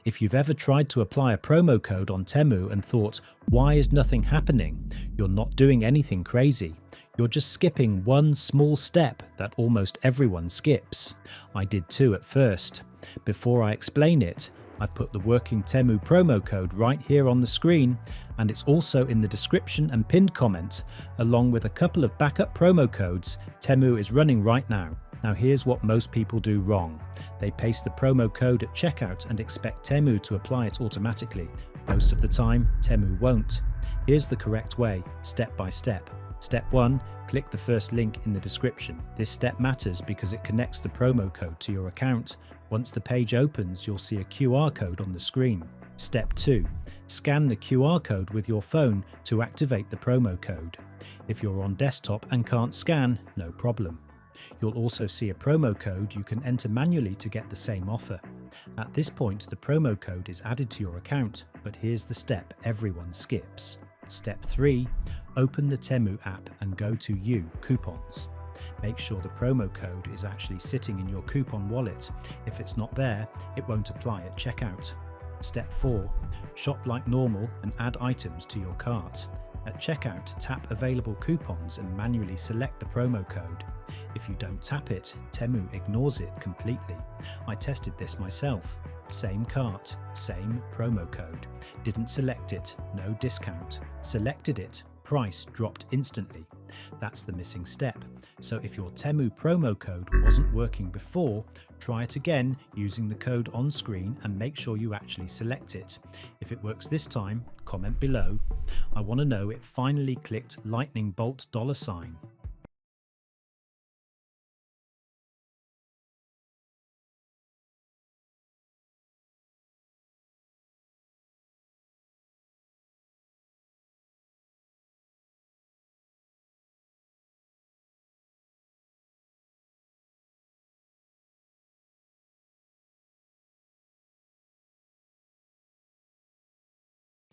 If you've ever tried to apply a promo code on Temu and thought, why is nothing happening? You're not doing anything crazy. You're just skipping one small step that almost everyone skips. I did too at first. Before I explain it, I've put the working Temu promo code right here on the screen, and it's also in the description and pinned comment, along with a couple of backup promo codes Temu is running right now. Now here's what most people do wrong. They paste the promo code at checkout and expect Temu to apply it automatically. Most of the time, Temu won't. Here's the correct way, step by step. Step 1. Click the first link in the description. This step matters because it connects the promo code to your account. Once the page opens, you'll see a QR code on the screen. Step 2. Scan the QR code with your phone to activate the promo code. If you're on desktop and can't scan, no problem. You'll also see a promo code you can enter manually to get the same offer. At this point, the promo code is added to your account, but here's the step everyone skips. Step 3. Open the Temu app and go to You Coupons. Make sure the promo code is actually sitting in your coupon wallet. If it's not there, it won't apply at checkout. Step 4. Shop like normal and add items to your cart. At checkout, tap available coupons and manually select the promo code. If you don't tap it, Temu ignores it completely. I tested this myself. Same cart, same promo code. Didn't select it, no discount. Selected it, price dropped instantly. That's the missing step. So if your Temu promo code wasn't working before, try it again using the code on screen and make sure you actually select it. If it works this time, comment below. I want to know it finally clicked lightning bolt $sign.